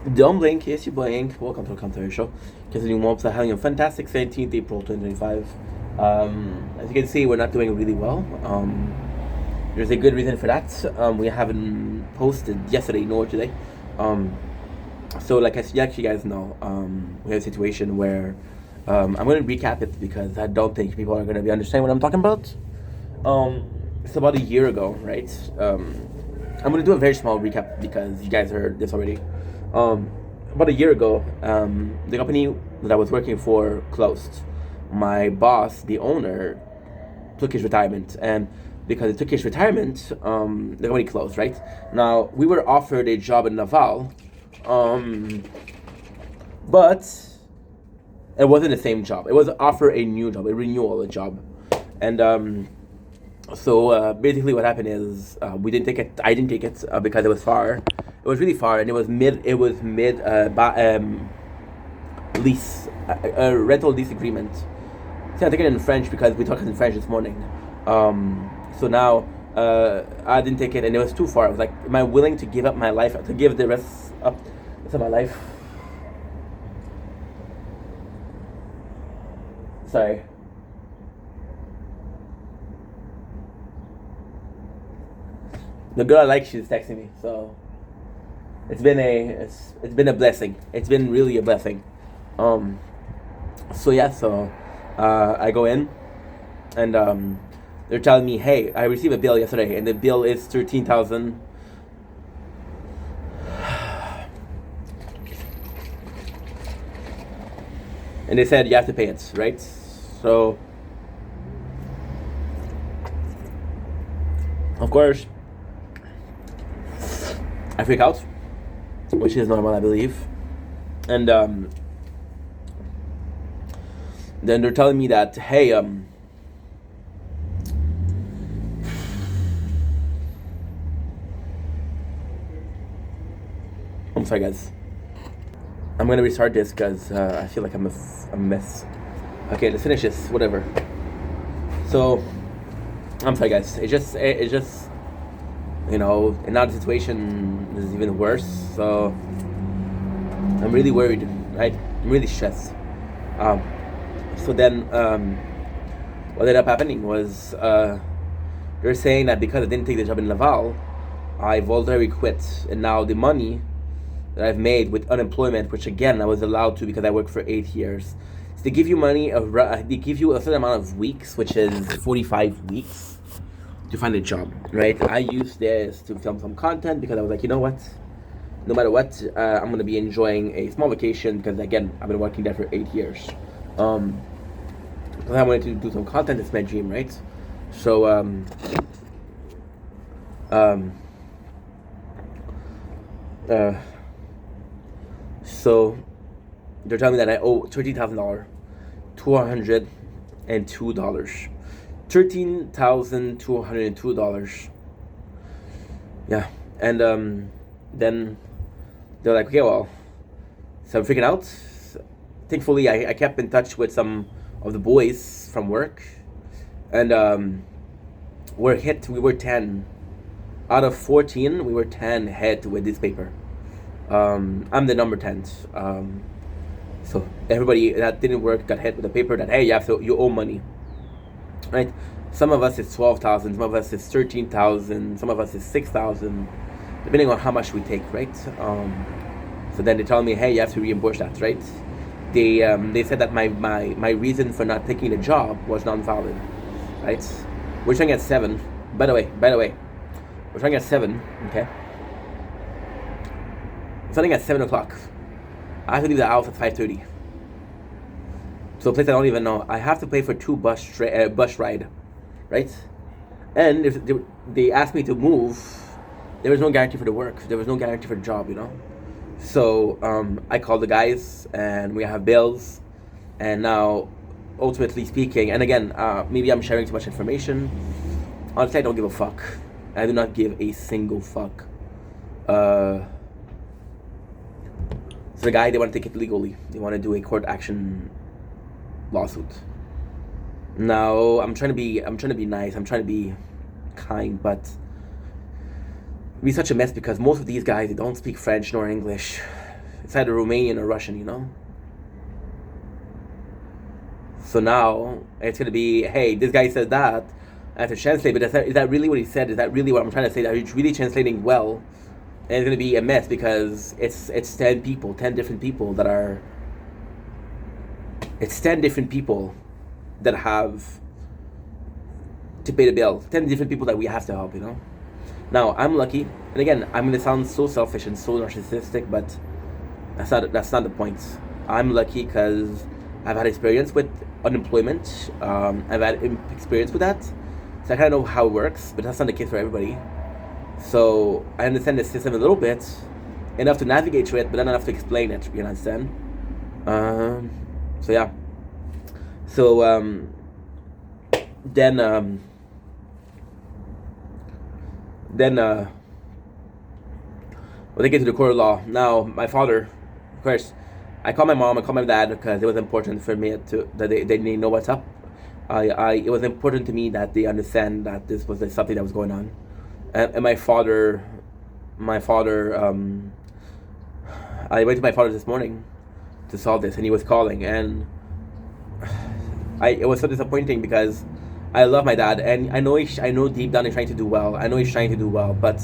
Don't blink, yes you blink. Welcome to the Commentary Show. Continuing Mobs are having a fantastic 17th April 2025. As you can see, we're not doing really well. There's a good reason for that. We haven't posted yesterday nor today. So like I suggest you guys know, we have a situation where I'm going to recap it because I don't think people are going to be understanding what I'm talking about. It's about a year ago, right? I'm going to do a very small recap because you guys heard this already. About a year ago, the company that I was working for closed. My boss, the owner, took his retirement, and because he took his retirement, the company closed. Right now, we were offered a job in Naval, but it wasn't the same job. It was offer a new job, a renewal job, and so basically, what happened is we didn't take it. I didn't take it because it was far. It was really far, and it was mid. It was mid lease, rental lease agreement. See, I took it in French because we talked in French this morning. So now I didn't take it, and it was too far. I was like, am I willing to give up my life to give the rest of my life? Sorry. The girl I like, she's texting me, so it's been a blessing. It's been really a blessing. So yeah, so I go in, and they're telling me, hey, I received a bill yesterday, and the bill is 13,000. And they said you have to pay it, right? So of course I freak out, which is normal, I believe. And then they're telling me that, hey, I'm sorry, guys. I'm gonna restart this because I feel like I'm a mess. Okay, let's finish this. Whatever. So, I'm sorry, guys. It's just you know, and now the situation is even worse. So I'm really worried, right? I'm really stressed. So then what ended up happening was they're saying that because I didn't take the job in Laval, I voluntarily quit, and now the money that I've made with unemployment, which again I was allowed to because I worked for 8 years, so they give you money. They give you a certain amount of weeks, which is 45 weeks, to find a job, right? I used this to film some content because I was like, you know what? No matter what, I'm gonna be enjoying a small vacation because again, I've been working there for 8 years. Because I wanted to do some content. It's my dream, right? So so they're telling me that I owe $13,000, $202. $13,202. Yeah, and then they're like, okay, well, so I'm freaking out. Thankfully, I kept in touch with some of the boys from work, and we were 10 out of 14. We were 10 hit with this paper. I'm the number 10. So everybody that didn't work got hit with a paper that, hey, you owe money. Right, some of us is 12,000, some of us is 13,000, some of us is 6,000, depending on how much we take, right? So then they tell me, hey, you have to reimburse that, right? They said that my reason for not taking the job was non-valid, right? We're trying at 7. By the way, we're trying at 7. Okay, we're starting at 7 o'clock. I have to leave the house at 5:30. So a place I don't even know. I have to pay for 2 bus ride, right? And if they asked me to move, there was no guarantee for the work. There was no guarantee for the job, you know. So I called the guys, and we have bills. And now, ultimately speaking, and again, maybe I'm sharing too much information. Honestly, I don't give a fuck. I do not give a single fuck. So the guy, they want to take it legally. They want to do a court action lawsuit. Now I'm trying to be nice, I'm trying to be kind, but it'd be such a mess because most of these guys, they don't speak French nor English. it's either Romanian or Russian, you know? So now it's going to be, hey, this guy said that. I have to translate, but is that really what he said? Is that really what I'm trying to say? That he's really translating well? And it's going to be a mess because it's 10 people, 10 different people that are... It's 10 different people that have to pay the bill. 10 different people that we have to help, you know? Now, I'm lucky. And again, I'm going to sound so selfish and so narcissistic, but that's not the point. I'm lucky because I've had experience with unemployment. I've had experience with that. So I kind of know how it works, but that's not the case for everybody. So I understand the system a little bit, enough to navigate through it, but not enough to explain it, you understand? So yeah. So then when they get to the court of law, now my father, of course, I called my mom, I called my dad because it was important for me that they know what's up. It was important to me that they understand that this was something that was going on. And my father, I went to my father this morning to solve this, and he was calling, and it was so disappointing because I love my dad, and I know deep down he's trying to do well. I know he's trying to do well, but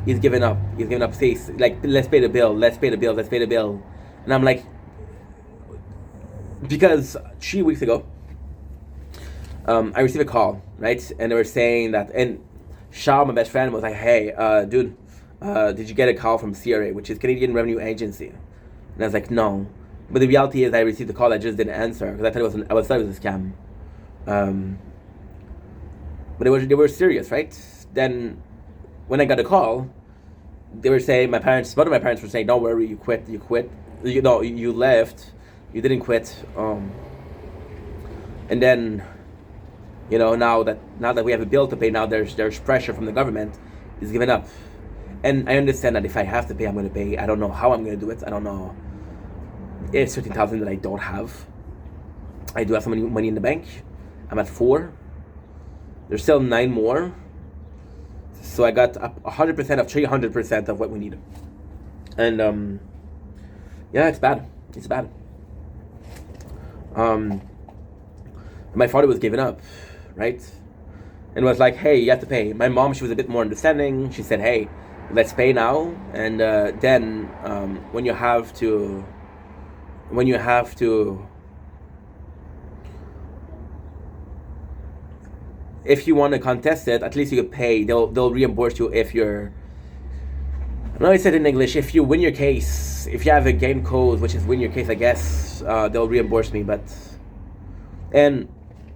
he's given up. He's given up. Says like, let's pay the bill. Let's pay the bill. Let's pay the bill. And I'm like, because 3 weeks ago, I received a call, right? And they were saying that, and Shao, my best friend, was like, hey, dude, did you get a call from CRA, which is Canadian Revenue Agency? And I was like, no. But the reality is I received a call, I just didn't answer, because I thought it was a scam. But they were serious, right? Then, when I got a call, they were saying, both of my parents were saying, don't worry, you quit, you left, you didn't quit. And then, you know, now that we have a bill to pay, now there's pressure from the government. He's given up, and I understand that if I have to pay, I'm going to pay. I don't know how I'm going to do it. I don't know. It's 13,000 that I don't have. I do have some money in the bank. I'm at 4. There's still 9 more. So I got 100% of 300% of what we need. And yeah, it's bad. It's bad. My father was giving up, right? And was like, hey, you have to pay. My mom, she was a bit more understanding. She said, hey, let's pay now. And then when you have to, if you want to contest it, at least you could pay. They'll reimburse you if you're, I know I said in English, if you win your case, if you have a game code, which is win your case, I guess, they'll reimburse me. And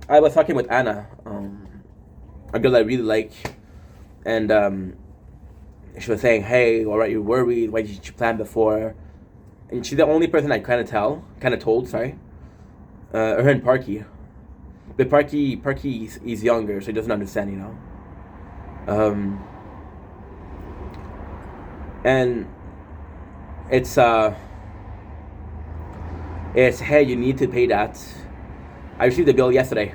I was talking with Anna, a girl I really like, and she was saying, hey, all right, you're worried, why did you plan before? And she's the only person I kind of told, her and Parky. But Parky is younger, so he doesn't understand, you know. And it's hey, you need to pay that. I received the bill yesterday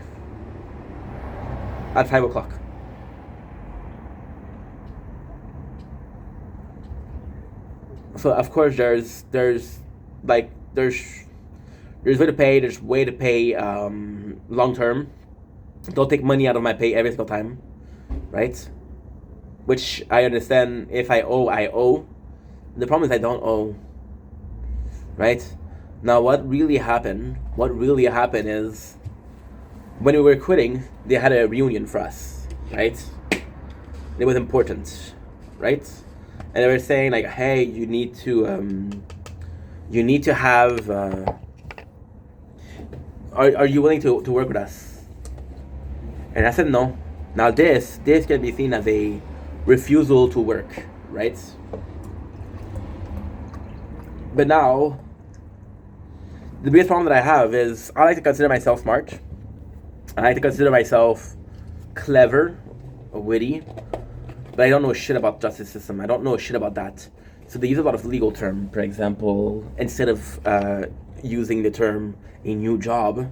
at 5 o'clock. So of course there's way to pay. There's way to pay long term. Don't take money out of my pay every single time, right? Which I understand. If I owe, I owe. The problem is I don't owe, right? Now what really happened is when we were quitting, they had a reunion for us, right? It was important, right? And they were saying like, hey, you need to have, are you willing to work with us? And I said no. Now this can be seen as a refusal to work, right? But now, the biggest problem that I have is I like to consider myself smart. I like to consider myself clever, witty, but I don't know shit about the justice system. I don't know shit about that. So they use a lot of legal terms. For example, instead of using the term a new job.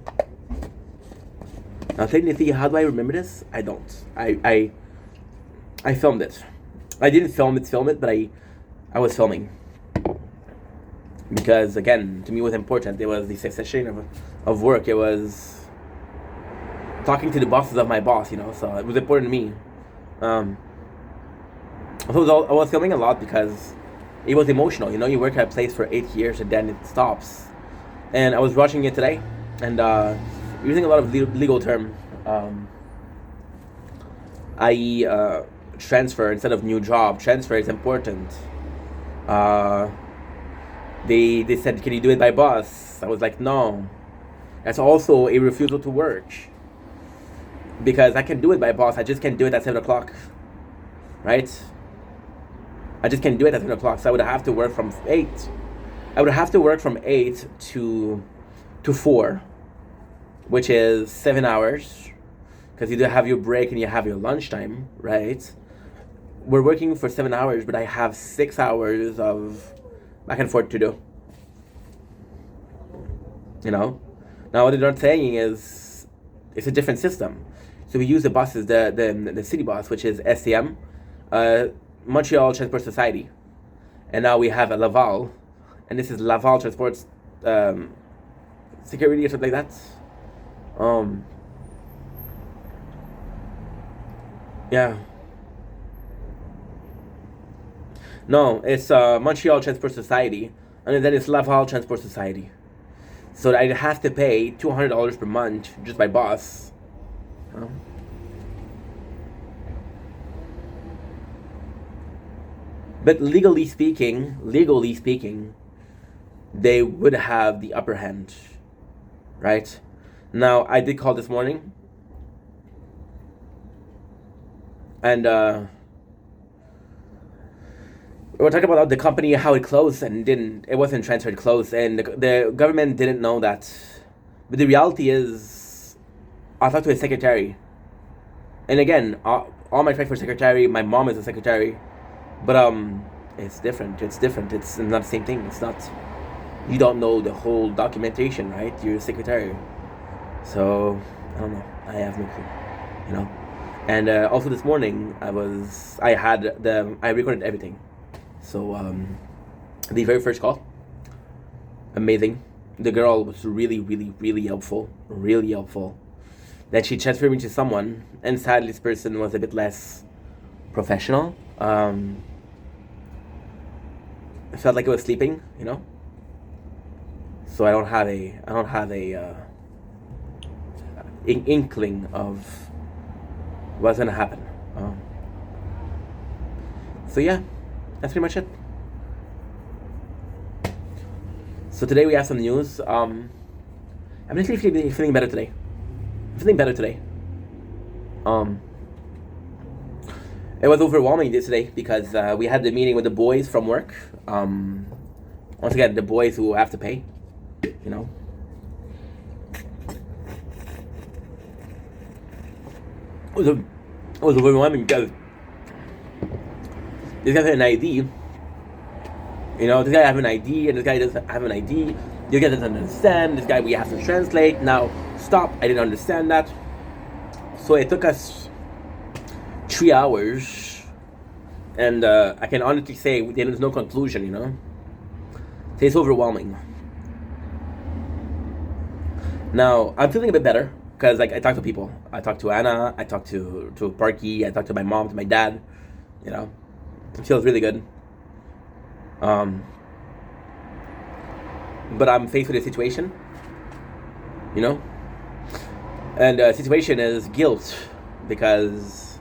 Now technically, how do I remember this? I don't. I filmed it. I didn't film it, but I was filming. because again, to me, it was important. It was the cessation of work. It was talking to the bosses of my boss, so it was important to me. I was filming a lot because it was emotional. You work at a place for 8 years and then it stops. And I was watching it today and using a lot of legal term, i.e. Transfer instead of new job. Transfer is important. They said, can you do it by bus? I was like, no. That's also a refusal to work. Because I can do it by bus, I just can't do it at 7 o'clock. Right? I just can't do it at 7 o'clock, so I would have to work from 8. I would have to work from 8 to 4, which is 7 hours. Because you do have your break and you have your lunchtime, right? We're working for 7 hours, but I have 6 hours of back and forth to do. Now what they're not saying is it's a different system. So we use the buses, the city bus, which is STM, Montreal Transport Society, and now we have a Laval, and this is Laval Transport Security or something like that. Yeah. No, it's Montreal Transport Society, and then it's Laval Transport Society. So I'd have to pay $200 per month just by bus. But legally speaking, they would have the upper hand, right? Now, I did call this morning, and we're talking about the company, how it closed and it wasn't transferred, closed, and the government didn't know that. But the reality is, I talked to a secretary, and again, all my friends were secretary. My mom is a secretary, but it's different. It's not the same thing. It's not. You don't know the whole documentation, right? You're a secretary, so I don't know. I have no clue, And also this morning, I recorded everything. So the very first call, amazing. The girl was really, really, really helpful. Really helpful. Then she transferred me to someone, and sadly this person was a bit less professional. I felt like I was sleeping, So I don't have a inkling of what's gonna happen. So yeah, that's pretty much it. So today we have some news. I'm actually feeling better today. It was overwhelming today because we had the meeting with the boys from work. Once again, the boys who have to pay, It was overwhelming because this guy had an ID. This guy has an ID, and this guy doesn't have an ID. This guy doesn't understand. This guy, we have to translate. Now, stop. I didn't understand that. So it took us 3 hours, and I can honestly say there's no conclusion, So it's overwhelming. Now, I'm feeling a bit better because I talk to people. I talk to Anna. I talk to Parky. I talk to my mom, to my dad. It feels really good. But I'm faced with a situation, and the situation is guilt because,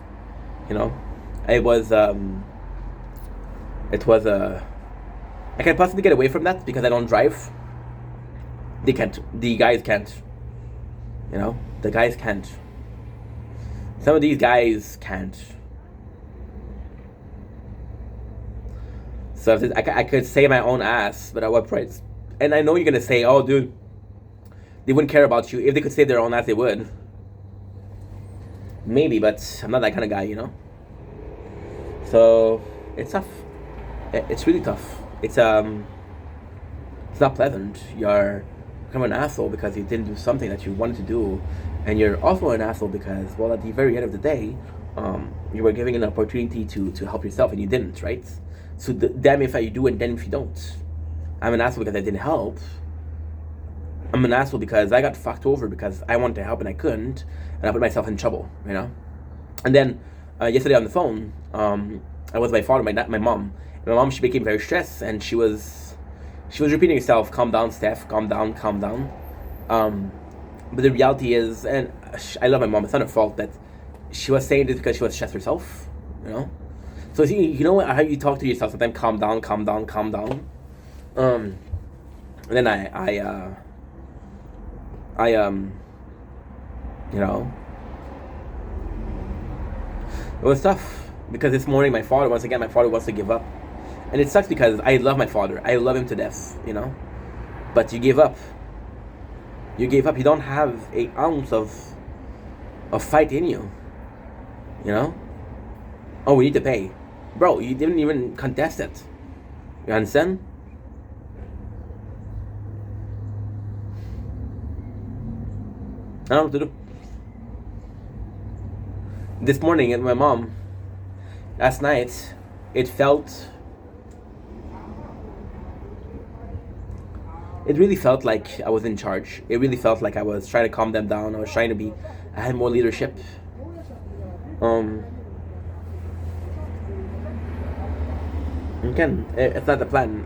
it was I can possibly get away from that because I don't drive. The guys can't. The guys can't. Some of these guys can't. So I could save my own ass, but at what price? And I know you're gonna say, "Oh, dude, they wouldn't care about you. If they could save their own ass, they would." Maybe, but I'm not that kind of guy, So it's tough. It's really tough. It's not pleasant. You're kind of an asshole because you didn't do something that you wanted to do, and you're also an asshole because, well, at the very end of the day, you were giving an opportunity to help yourself, and you didn't, right? So damn if you do and damn if you don't. I'm an asshole because I didn't help. I'm an asshole because I got fucked over because I wanted to help and I couldn't, and I put myself in trouble, you know? And then yesterday on the phone, I was my father, my mom. And my mom, she became very stressed, and she was repeating herself, "Calm down, Steph. Calm down, calm down." But the reality is, and I love my mom. It's not her fault that she was saying this because she was stressed herself, you know. So you know how you talk to yourself sometimes, calm down, calm down, calm down. And then you know, it was tough because this morning my father wants to give up, and it sucks because I love my father. I love him to death, you know. But you gave up. You gave up. You don't have an ounce of fight in you, you know. Oh, we need to pay, bro. You didn't even contest it. You understand? I don't know what to do. This morning, and my mom, last night, it really felt like I was in charge. It really felt like I was trying to calm them down. I had more leadership. Again, it's not the plan.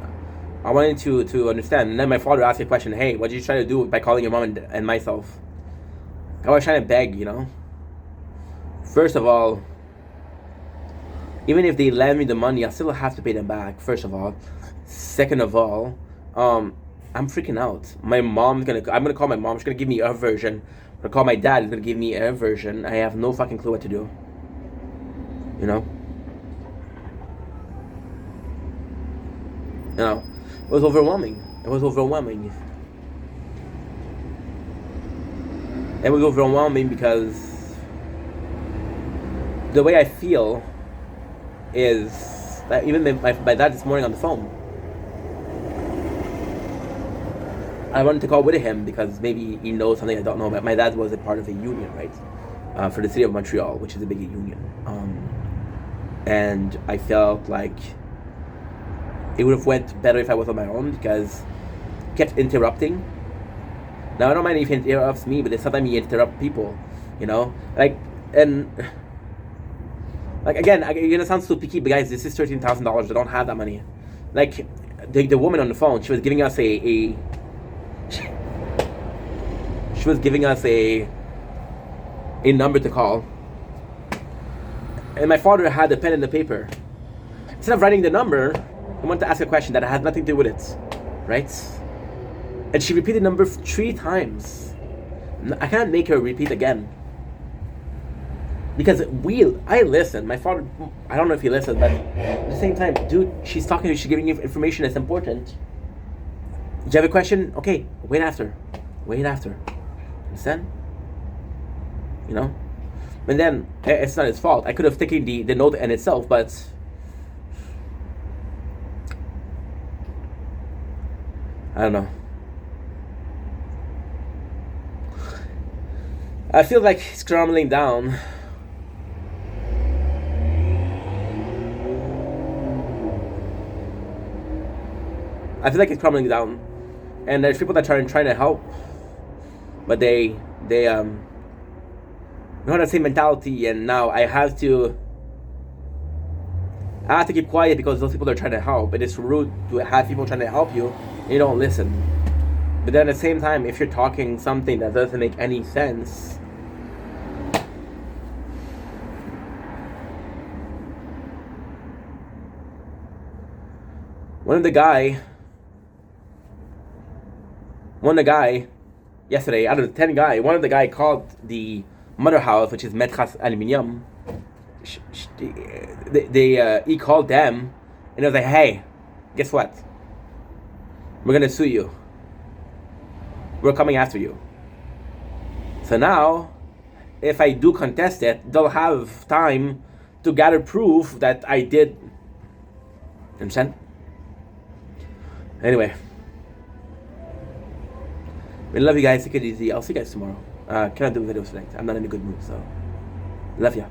I wanted to understand. And then my father asked me a question, "Hey, what did you try to do by calling your mom and myself?" I was trying to beg, you know. First of all, even if they lend me the money, I still have to pay them back, first of all. Second of all, I'm freaking out. I'm gonna call my mom. She's gonna give me her version. I'm gonna call my dad. He's gonna give me her version. I have no fucking clue what to do. You know? You know, it was overwhelming. It was overwhelming because the way I feel is that even my dad this morning on the phone, I wanted to call with him because maybe he knows something I don't know about. My dad was a part of a union, right? For the city of Montreal, which is a big union. And I felt like it would have went better if I was on my own because he kept interrupting. Now I don't mind if he interrupts me, but sometimes he interrupts people, you know? Again, you're gonna sound so picky, but guys, this is $13,000. I don't have that money. Like, the woman on the phone, she was giving us a number to call. And my father had the pen and the paper. Instead of writing the number, he wanted to ask a question that had nothing to do with it, right? And she repeated the number 3 times. I can't make her repeat again. Because I listen. My father, I don't know if he listens, but at the same time, dude, she's talking to you, she's giving you information that's important. Do you have a question? Okay, wait after. Understand? You know? And then, it's not his fault. I could have taken the note in itself, but I don't know. I feel like it's crumbling down. And there's people that are trying to help, but they don't have the same mentality, and now I have to keep quiet because those people are trying to help. It is rude to have people trying to help you and you don't listen. But then at the same time, if you're talking something that doesn't make any sense, one of the guy yesterday, out of the 10 guy, one of the guy called the mother house, which is Metras Aluminium. He called them and he was like, "Hey, guess what? We're gonna sue you. We're coming after you." So now, if I do contest it, they'll have time to gather proof that I did. Understand? Anyway, I love you guys. Take it easy. I'll see you guys tomorrow. Cannot do videos tonight. I'm not in a good mood, so love ya.